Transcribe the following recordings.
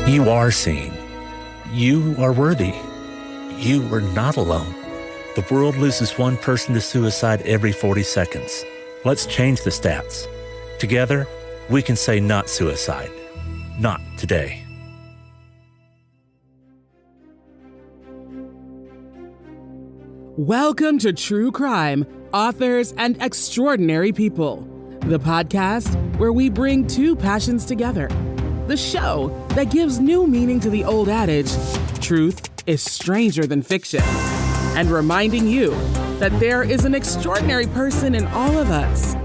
You are seen. You are worthy. You are not alone. The world loses one person to suicide every 40 seconds. Let's change the stats. Together, we can say not suicide. Not today. Welcome to True Crime, Authors and Extraordinary People, the podcast where we bring two passions together. The show that gives new meaning to the old adage, truth is stranger than fiction, and reminding you that there is an extraordinary person in all of us.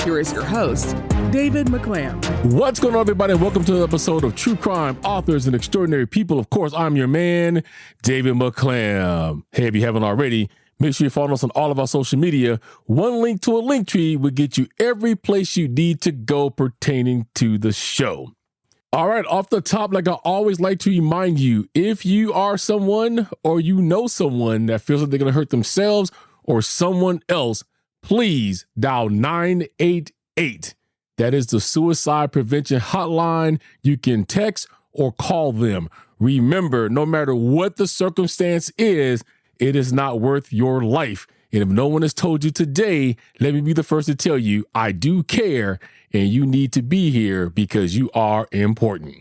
Here is your host, David McClam. What's going on, everybody? Welcome to the episode of True Crime, Authors and Extraordinary People. Of course, I'm your man, David McClam. Hey, if you haven't already, make sure you follow us on all of our social media. One link to a link tree will get you every place you need to go pertaining to the show. All right, off the top, like I always like to remind you, if you are someone or you know someone that feels like they're going to hurt themselves or someone else, please dial 988. That is the suicide prevention hotline. You can text or call them. Remember, no matter what the circumstance is, it is not worth your life. And if no one has told you today, let me be the first to tell you, I do care, and you need to be here because you are important.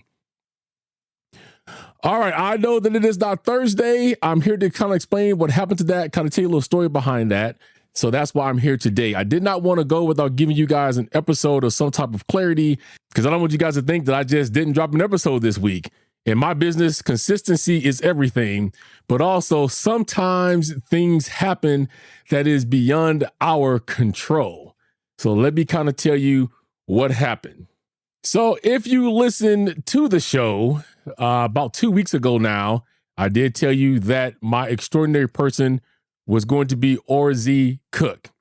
All right, I know that it is not Thursday. I'm here to kind of explain what happened to that, kind of tell you a little story behind that. So that's why I'm here today. I did not want to go without giving you guys an episode of some type of clarity because I don't want you guys to think that I just didn't drop an episode this week. In my business, consistency is everything, but also sometimes things happen that is beyond our control. So let me kind of tell you what happened. So if you listen to the show about 2 weeks ago now, I did tell you that my extraordinary person was going to be Orazie Cook.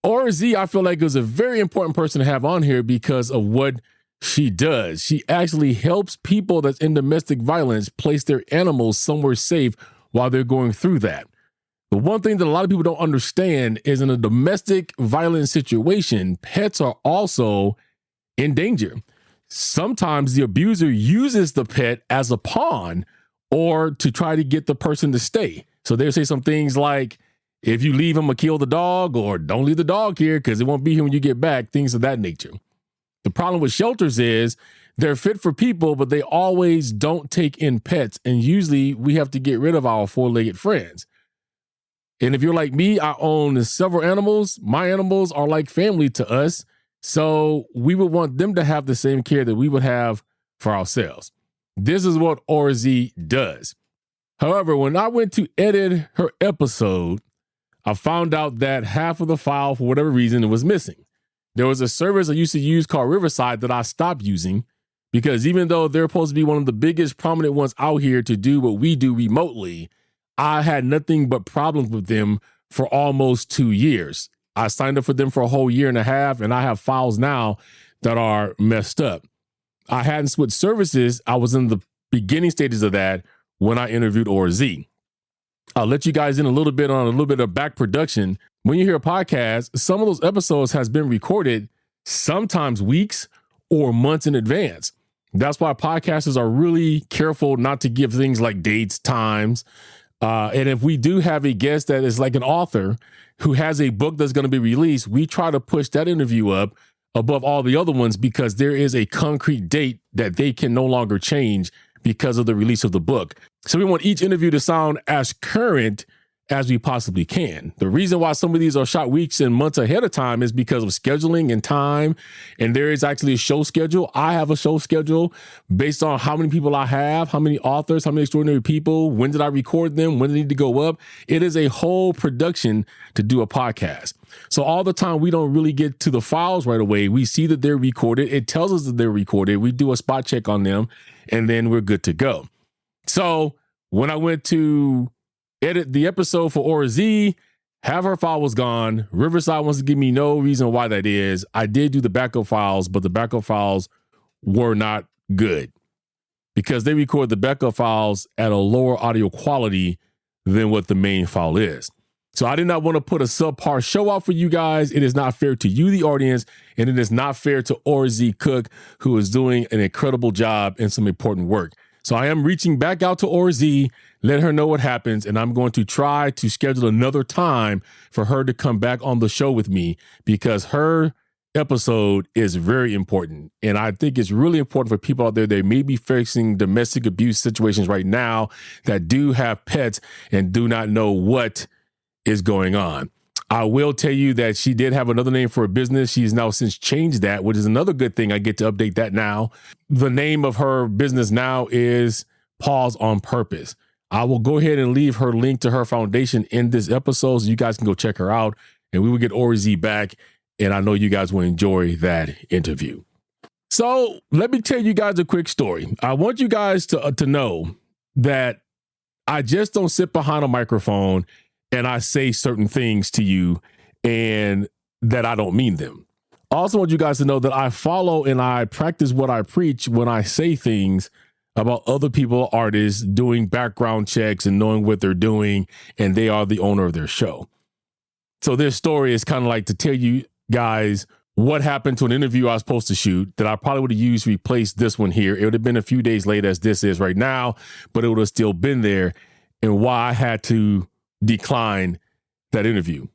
Orazie, I feel like, is a very important person to have on here because of what she does. She actually helps people that's in domestic violence place their animals somewhere safe while they're going through that. The one thing that a lot of people don't understand is in a domestic violence situation, pets are also in danger. Sometimes the abuser uses the pet as a pawn or to try to get the person to stay. So they'll say some things like, if you leave him or kill the dog, or don't leave the dog here because it won't be here when you get back, things of that nature. The problem with shelters is they're fit for people, but they always don't take in pets. And usually we have to get rid of our four-legged friends. And if you're like me, I own several animals. My animals are like family to us. So we would want them to have the same care that we would have for ourselves. This is what Orazie does. However, when I went to edit her episode, I found out that half of the file, for whatever reason, it was missing. There was a service I used to use called Riverside that I stopped using because even though they're supposed to be one of the biggest prominent ones out here to do what we do remotely, I had nothing but problems with them for almost 2 years. I signed up for them for a whole year and a half, and I have files now that are messed up. I hadn't switched services. I was in the beginning stages of that when I interviewed Orazie. I'll let you guys in a little bit on a little bit of back production. When you hear a podcast, some of those episodes has been recorded sometimes weeks or months in advance. That's why podcasters are really careful not to give things like dates, times. And if we do have a guest that is like an author who has a book that's going to be released, we try to push that interview up above all the other ones because there is a concrete date that they can no longer change because of the release of the book. So we want each interview to sound as current as we possibly can. The reason why some of these are shot weeks and months ahead of time is because of scheduling and time. And there is actually a show schedule. I have a show schedule based on how many people I have, how many authors, how many extraordinary people, when did I record them, when they need to go up. It is a whole production to do a podcast. So all the time we don't really get to the files right away. We see that they're recorded. It tells us that they're recorded. We do a spot check on them and then we're good to go. So when I went to edit the episode for Orazie, half her file was gone. Riverside wants to give me no reason why that is. I did do the backup files, but the backup files were not good because they record the backup files at a lower audio quality than what the main file is. So I did not want to put a subpar show out for you guys. It is not fair to you, the audience, and it is not fair to Orazie Cook, who is doing an incredible job and some important work. So I am reaching back out to Orazie, let her know what happens, and I'm going to try to schedule another time for her to come back on the show with me because her episode is very important. And I think it's really important for people out there that may be facing domestic abuse situations right now that do have pets and do not know what is going on. I will tell you that she did have another name for a business. She's now since changed that, which is another good thing. I get to update that now. The name of her business now is Pause on Purpose. I will go ahead and leave her link to her foundation in this episode so you guys can go check her out, and we will get Orazie back. And I know you guys will enjoy that interview. So let me tell you guys a quick story. I want you guys to know that I just don't sit behind a microphone and I say certain things to you and that I don't mean them. I also want you guys to know that I follow and I practice what I preach when I say things about other people, artists, doing background checks and knowing what they're doing, and they are the owner of their show. So this story is kind of like to tell you guys what happened to an interview I was supposed to shoot that I probably would have used to replace this one here. It would have been a few days late as this is right now, but it would have still been there, and why I had to decline that interview.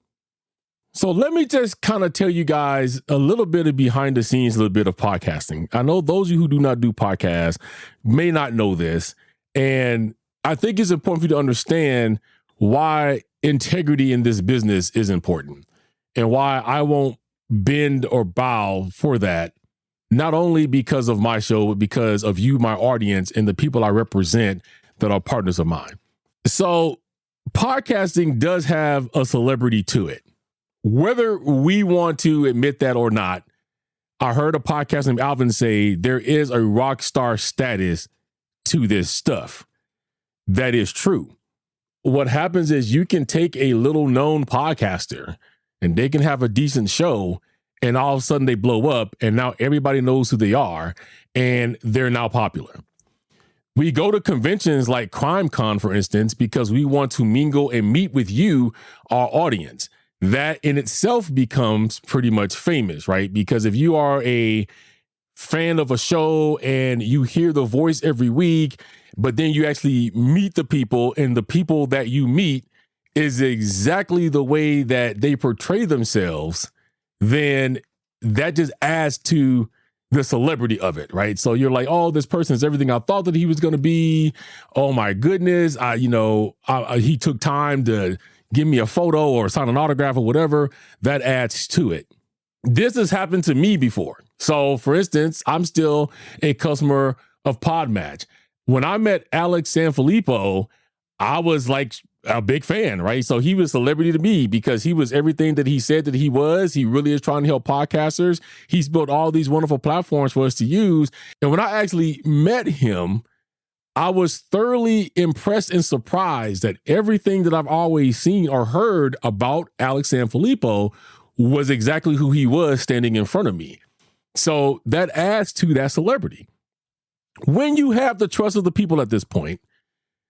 So let me just kind of tell you guys a little bit of behind the scenes, a little bit of podcasting. I know those of you who do not do podcasts may not know this, and I think it's important for you to understand why integrity in this business is important and why I won't bend or bow for that, not only because of my show, but because of you, my audience, and the people I represent that are partners of mine. So podcasting does have a celebrity to it. Whether we want to admit that or not, I heard a podcast named Alvin say there is a rock star status to this stuff. That is true. What happens is you can take a little known podcaster and they can have a decent show and all of a sudden they blow up and now everybody knows who they are and they're now popular. We go to conventions like CrimeCon, for instance, because we want to mingle and meet with you, our audience. That in itself becomes pretty much famous, right? Because if you are a fan of a show and you hear the voice every week, but then you actually meet the people and the people that you meet is exactly the way that they portray themselves, then that just adds to the celebrity of it, right? So you're like, oh, this person is everything I thought that he was going to be. Oh my goodness. He took time to give me a photo or sign an autograph or whatever. That adds to it. This has happened to me before. So for instance, I'm still a customer of Podmatch. When I met Alex Sanfilippo, I was like a big fan, right? So he was a celebrity to me because he was everything that he said that he was. He really is trying to help podcasters. He's built all these wonderful platforms for us to use. And when I actually met him, I was thoroughly impressed and surprised that everything that I've always seen or heard about Alex Sanfilippo was exactly who he was standing in front of me. So that adds to that celebrity. When you have the trust of the people at this point,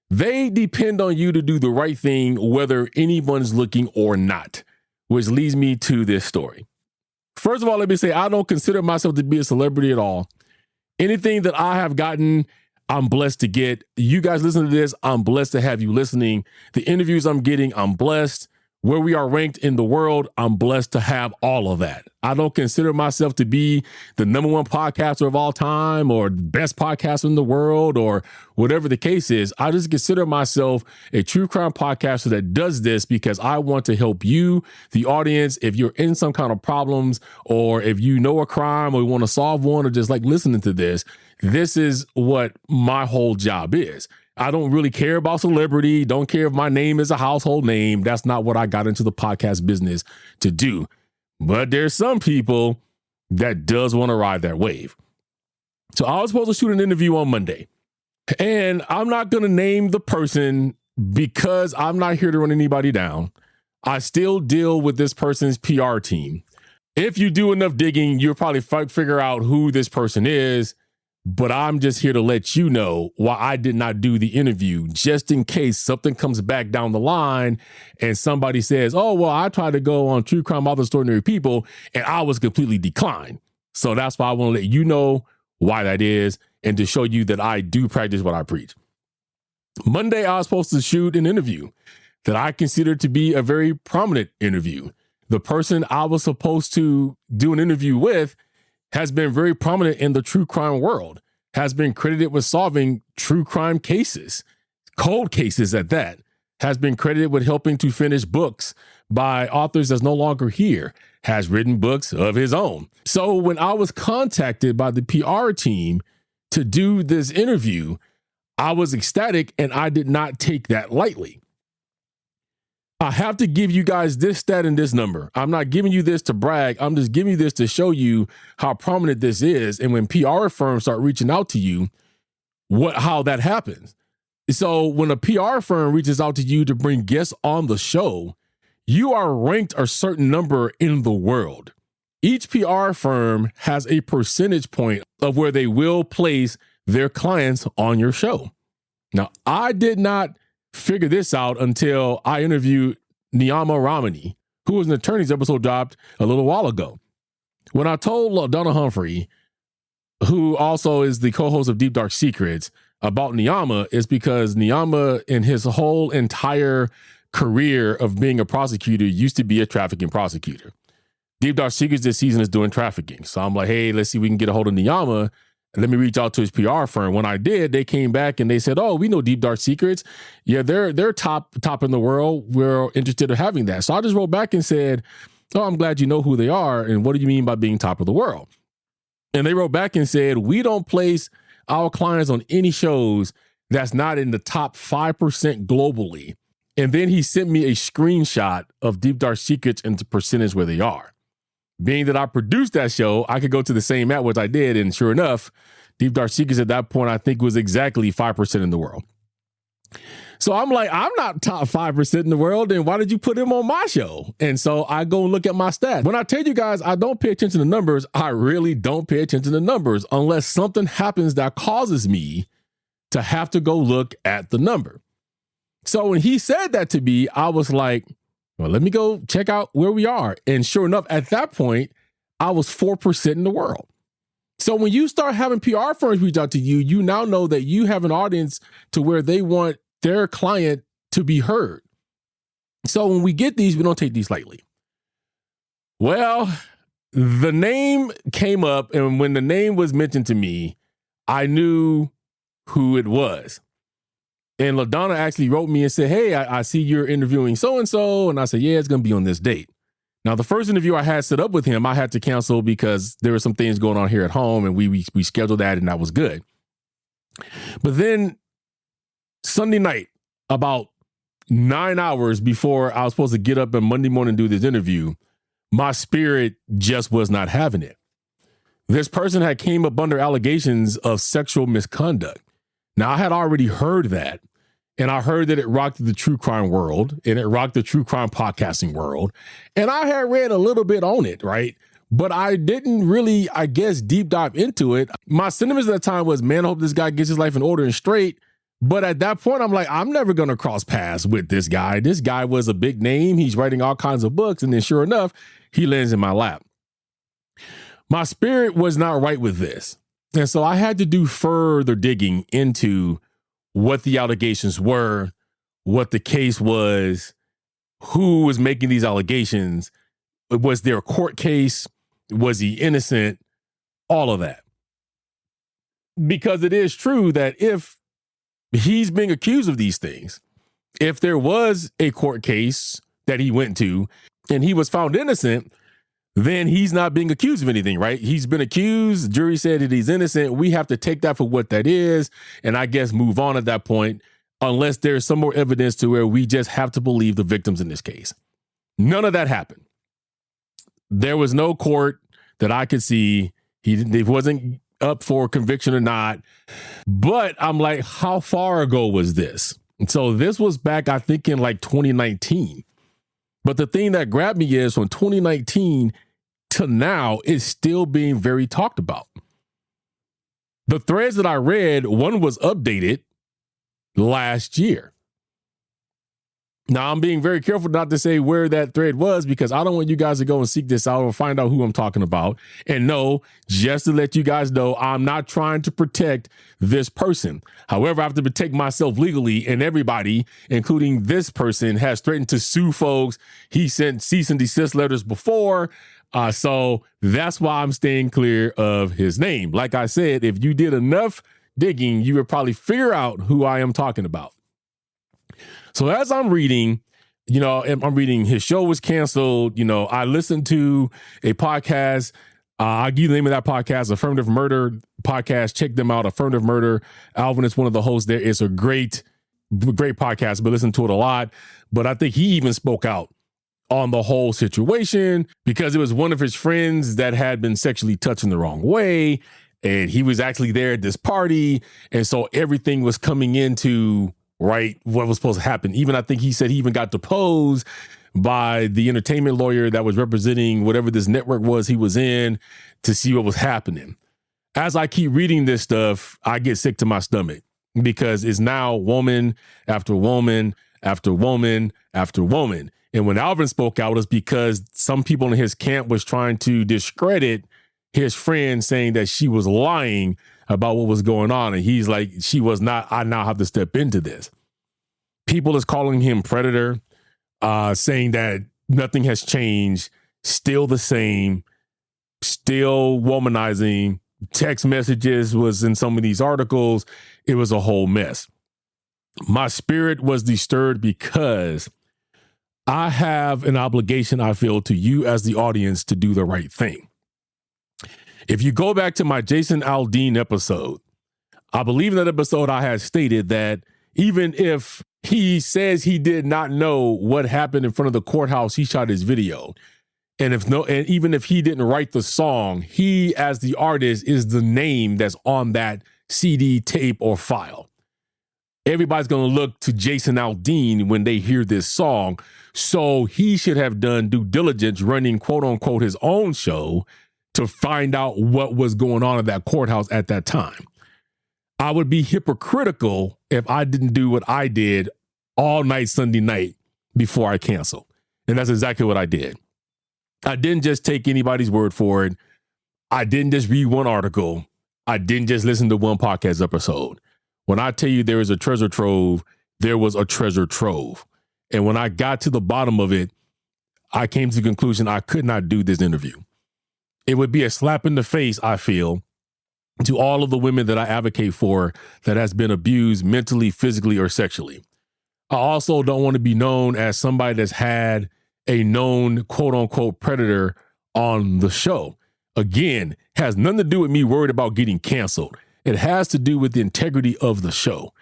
they depend on you to do the right thing, whether anyone's looking or not, which leads me to this story. First of all, let me say, I don't consider myself to be a celebrity at all. Anything that I have gotten, I'm blessed to get. You guys listen to this, I'm blessed to have you listening. The interviews I'm getting, I'm blessed. Where we are ranked in the world, I'm blessed to have all of that. I don't consider myself to be the number one podcaster of all time or the best podcaster in the world or whatever the case is. I just consider myself a true crime podcaster that does this because I want to help you, the audience, if you're in some kind of problems or if you know a crime or you want to solve one or just like listening to this. This is what my whole job is. I don't really care about celebrity, don't care if my name is a household name. That's not what I got into the podcast business to do. But there's some people that does want to ride that wave. So I was supposed to shoot an interview on Monday. And I'm not going to name the person because I'm not here to run anybody down. I still deal with this person's PR team. If you do enough digging, you'll probably figure out who this person is. But I'm just here to let you know why I did not do the interview, just in case something comes back down the line and somebody says, oh, well, I tried to go on True Crime Authors Extraordinary People and I was completely declined. So that's why I want to let you know why that is. and to show you that I do practice what I preach. Monday, I was supposed to shoot an interview that I consider to be a very prominent interview. The person I was supposed to do an interview with has been very prominent in the true crime world, has been credited with solving true crime cases, cold cases at that, has been credited with helping to finish books by authors that's no longer here, has written books of his own. So when I was contacted by the PR team to do this interview, I was ecstatic and I did not take that lightly. I have to give you guys this stat and this number. I'm not giving you this to brag. I'm just giving you this to show you how prominent this is. And when PR firms start reaching out to you, how that happens. So when a PR firm reaches out to you to bring guests on the show, you are ranked a certain number in the world. Each PR firm has a percentage point of where they will place their clients on your show. Now, I did not figure this out until I interviewed Niyama Ramani, who was an attorney's episode dropped a little while ago. When I told Donna Humphrey, who also is the co-host of Deep Dark Secrets, about Niyama, is because Niyama in his whole entire career of being a prosecutor used to be a trafficking prosecutor. Deep Dark Secrets this season is doing trafficking. So I'm like, hey, let's see if we can get a hold of Niyama. Let me reach out to his PR firm. When I did, they came back and they said, oh, we know Deep Dark Secrets. Yeah, they're top in the world. We're interested in having that. So I just wrote back and said, oh, I'm glad you know who they are. And what do you mean by being top of the world? And they wrote back and said, we don't place our clients on any shows that's not in the top 5% globally. And then he sent me a screenshot of Deep Dark Secrets and the percentage where they are. Being that I produced that show, I could go to the same app, which I did. And sure enough, Deep Dark Secrets at that point, I think was exactly 5% in the world. So I'm like, I'm not top 5% in the world. And why did you put him on my show? And so I go and look at my stats. When I tell you guys, I don't pay attention to numbers. I really don't pay attention to numbers unless something happens that causes me to have to go look at the number. So when he said that to me, I was like, well, let me go check out where we are. And sure enough, at that point, I was 4% in the world. So when you start having PR firms reach out to you, you now know that you have an audience to where they want their client to be heard. So when we get these, we don't take these lightly. Well, the name came up, and when the name was mentioned to me, I knew who it was. And LaDonna actually wrote me and said, hey, I see you're interviewing so-and-so. And I said, yeah, it's going to be on this date. Now, the first interview I had set up with him, I had to cancel because there were some things going on here at home, and we scheduled that, and that was good. But then Sunday night, about 9 hours before I was supposed to get up on Monday morning and do this interview, my spirit just was not having it. This person had came up under allegations of sexual misconduct. Now, I had already heard that, and I heard that it rocked the true crime world, and it rocked the true crime podcasting world, and I had read a little bit on it, right? But I didn't really, I guess, deep dive into it. My sentiments at the time was, man, I hope this guy gets his life in order and straight. But at that point, I'm like, I'm never going to cross paths with this guy. This guy was a big name. He's writing all kinds of books, and then sure enough, he lands in my lap. My spirit was not right with this. And so I had to do further digging into what the allegations were, what the case was, who was making these allegations. Was there a court case? Was he innocent? All of that. Because it is true that if he's being accused of these things, if there was a court case that he went to and he was found innocent, then he's not being accused of anything, right? He's been accused. The jury said that he's innocent. We have to take that for what that is, and I guess move on at that point, unless there's some more evidence to where we just have to believe the victims in this case. None of that happened. There was no court that I could see. He wasn't up for conviction or not. But I'm like, how far ago was this? And so this was back, I think, in like 2019. But the thing that grabbed me is from 2019 to now, it's still being very talked about. The threads that I read, one was updated last year. Now, I'm being very careful not to say where that thread was because I don't want you guys to go and seek this out or find out who I'm talking about. And no, just to let you guys know, I'm not trying to protect this person. However, I have to protect myself legally, and everybody, including this person, has threatened to sue folks. He sent cease and desist letters before. So that's why I'm staying clear of his name. Like I said, if you did enough digging, you would probably figure out who I am talking about. So as I'm reading, I'm reading his show was canceled. I listened to a podcast. I'll give you the name of that podcast, Affirmative Murder Podcast. Check them out. Affirmative Murder. Alvin is one of the hosts there. It's a great podcast, but listen to it a lot. But I think he even spoke out on the whole situation because it was one of his friends that had been sexually touched in the wrong way. And he was actually there at this party. And so everything was coming into right what was supposed to happen. Even I think he said he even got deposed by the entertainment lawyer that was representing whatever this network was he was in to see what was happening. As I keep reading this stuff, I get sick to my stomach because it's now woman after woman after woman after woman. And when Alvin spoke out, it's because some people in his camp was trying to discredit his friend, saying that she was lying about what was going on. And he's like, she was not. I now have to step into this. People is calling him predator, saying that nothing has changed, still the same, still womanizing. Text messages was in some of these articles. It was a whole mess. My spirit was disturbed because I have an obligation, I feel, to you as the audience to do the right thing. If you go back to my Jason Aldean episode, I believe in that episode I had stated that even if he says he did not know what happened in front of the courthouse, he shot his video. And even if he didn't write the song, he as the artist is the name that's on that CD, tape, or file. Everybody's going to look to Jason Aldean when they hear this song. So he should have done due diligence running, quote unquote, his own show to find out what was going on at that courthouse at that time. I would be hypocritical if I didn't do what I did all night Sunday night before I canceled. And that's exactly what I did. I didn't just take anybody's word for it. I didn't just read one article. I didn't just listen to one podcast episode. When I tell you there is a treasure trove, there was a treasure trove. And when I got to the bottom of it, I came to the conclusion I could not do this interview. It would be a slap in the face, I feel, to all of the women that I advocate for that has been abused mentally, physically, or sexually. I also don't want to be known as somebody that's had a known quote unquote predator on the show. Again, has nothing to do with me worried about getting canceled. It has to do with the integrity of the show.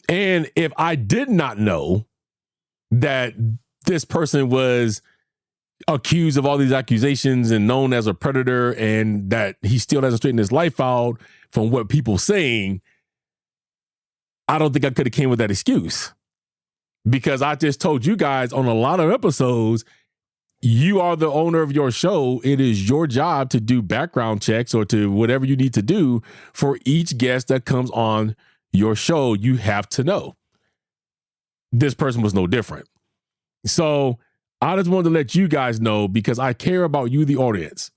And if I did not know that this person was accused of all these accusations and known as a predator and that he still hasn't straightened his life out from what people saying, I don't think I could have came with that excuse. Because I just told you guys on a lot of episodes, you are the owner of your show. It is your job to do background checks or to whatever you need to do for each guest that comes on your show. You have to know. This person was no different. So I just wanted to let you guys know because I care about you, the audience.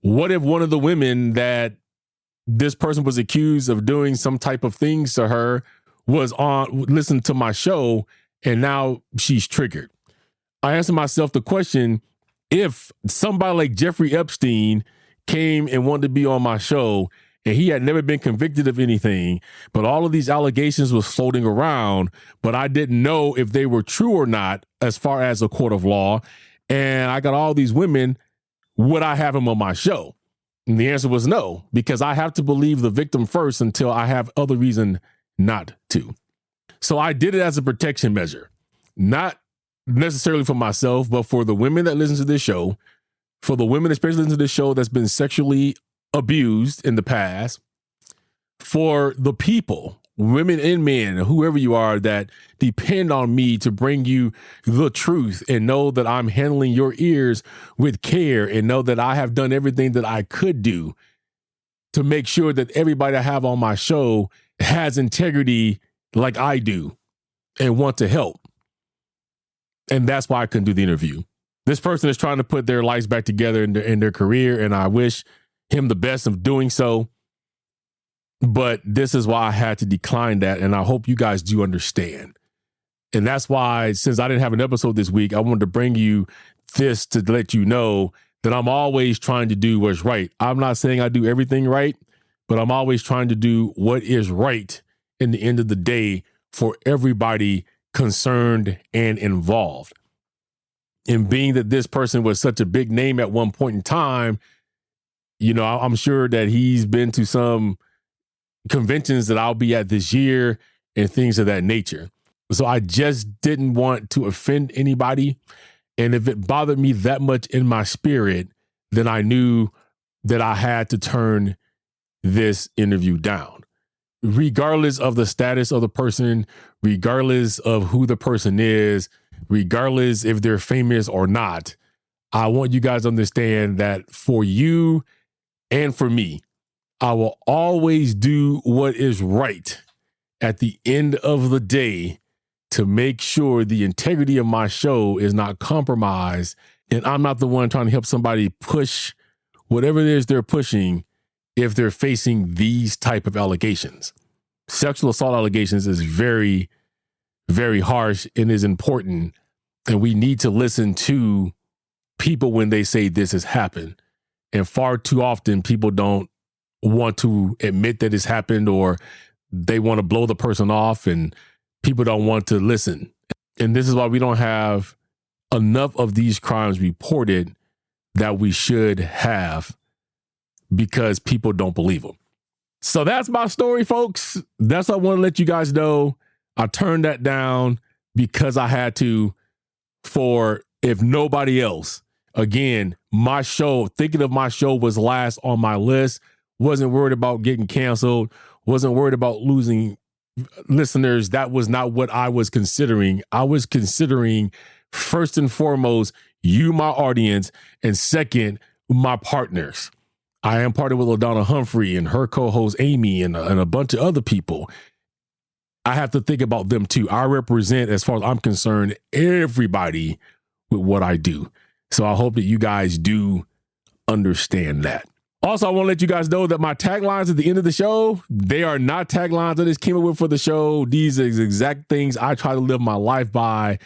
What if one of the women that this person was accused of doing some type of things to her was listening to my show and now she's triggered? I answered myself the question, if somebody like Jeffrey Epstein came and wanted to be on my show and he had never been convicted of anything, but all of these allegations was floating around, but I didn't know if they were true or not as far as a court of law, and I got all these women, would I have him on my show? And the answer was no, because I have to believe the victim first until I have other reason not to. So I did it as a protection measure, not necessarily for myself, but for the women that listen to this show, for the women especially listen to this show that's been sexually abused in the past, for the people, women and men, whoever you are, that depend on me to bring you the truth and know that I'm handling your ears with care and know that I have done everything that I could do to make sure that everybody I have on my show has integrity like I do and want to help. And that's why I couldn't do the interview. This person is trying to put their lives back together in their career, and I wish him the best of doing so. But this is why I had to decline that, and I hope you guys do understand. And that's why, since I didn't have an episode this week, I wanted to bring you this to let you know that I'm always trying to do what's right. I'm not saying I do everything right, but I'm always trying to do what is right in the end of the day for everybody concerned and involved. And being that this person was such a big name at one point in time, you know, I'm sure that he's been to some conventions that I'll be at this year and things of that nature. So I just didn't want to offend anybody. And if it bothered me that much in my spirit, then I knew that I had to turn this interview down. Regardless of the status of the person, regardless of who the person is, regardless if they're famous or not, I want you guys to understand that for you and for me, I will always do what is right at the end of the day to make sure the integrity of my show is not compromised, and I'm not the one trying to help somebody push whatever it is they're pushing if they're facing these type of allegations. Sexual assault allegations is very, very harsh and is important, and we need to listen to people when they say this has happened. And far too often, people don't want to admit that it's happened, or they want to blow the person off, and people don't want to listen. And this is why we don't have enough of these crimes reported that we should have, because people don't believe them. So that's my story, folks. That's what I want to let you guys know. I turned that down because I had to, for if nobody else. Again, my show, thinking of my show was last on my list. Wasn't worried about getting canceled. Wasn't worried about losing listeners. That was not what I was considering. I was considering, first and foremost, you, my audience, and second, my partners. I am partnered with LaDonna Humphrey and her co-host Amy and a bunch of other people. I have to think about them too. I represent, as far as I'm concerned, everybody with what I do. So I hope that you guys do understand that. Also, I want to let you guys know that my taglines at the end of the show, they are not taglines I just came up with for the show. These are the exact things I try to live my life by,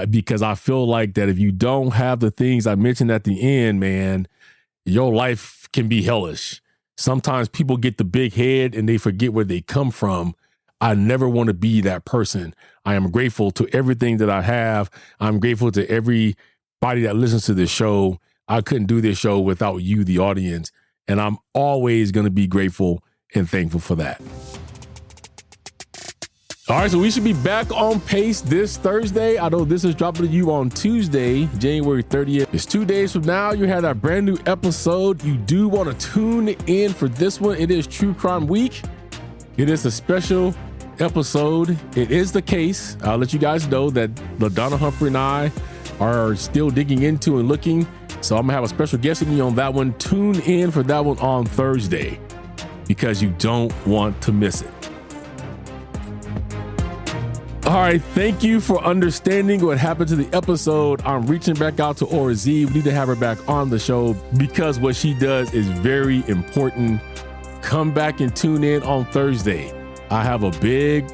because I feel like that if you don't have the things I mentioned at the end, man, your life can be hellish. Sometimes people get the big head and they forget where they come from. I never want to be that person. I am grateful to everything that I have. I'm grateful to everybody that listens to this show. I couldn't do this show without you, the audience. And I'm always going to be grateful and thankful for that. All right, so we should be back on pace this Thursday. I know this is dropping to you on Tuesday, January 30th. It's 2 days from now. You had a brand new episode. You do want to tune in for this one. It is True Crime Week. It is a special episode. It is the case. I'll let you guys know that LaDonna Humphrey and I are still digging into and looking. So I'm gonna have a special guest with me on that one. Tune in for that one on Thursday, because you don't want to miss it. All right, thank you for understanding what happened to the episode. I'm reaching back out to Orazie. We need to have her back on the show because what she does is very important. Come back and tune in on Thursday. I have a big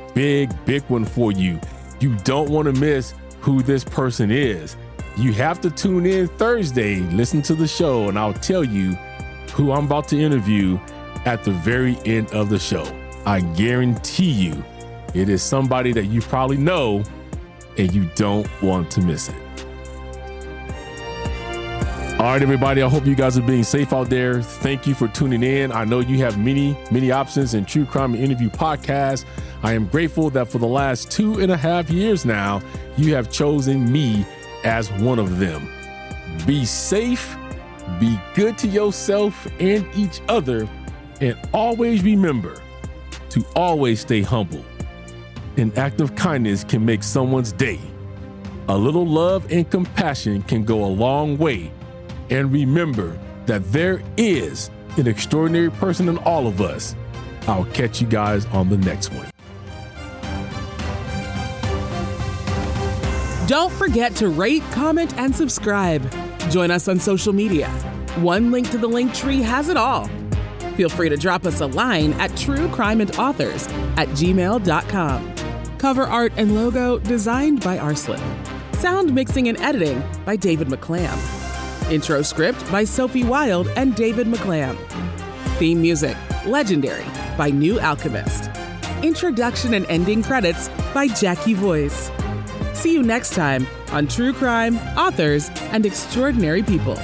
one for you. You don't want to miss who this person is. You have to tune in Thursday, listen to the show, and I'll tell you who I'm about to interview at the very end of the show. I guarantee you it is somebody that you probably know and you don't want to miss it. All right, everybody, I hope you guys are being safe out there. Thank you for tuning in. I know you have many options in True Crime and Interview podcasts. I am grateful that for the last 2.5 years now, you have chosen me as one of them. Be safe, be good to yourself and each other, and always remember to always stay humble. An act of kindness can make someone's day. A little love and compassion can go a long way. And remember that there is an extraordinary person in all of us. I'll catch you guys on the next one. Don't forget to rate, comment, and subscribe. Join us on social media. One link to the link tree has it all. Feel free to drop us a line at truecrimeandauthors@gmail.com. Cover art and logo designed by Arslan. Sound mixing and editing by David McClam. Intro script by Sophie Wild and David McClam. Theme music, Legendary, by New Alchemist. Introduction and ending credits by Jackie Voice. See you next time on True Crime, Authors, and Extraordinary People.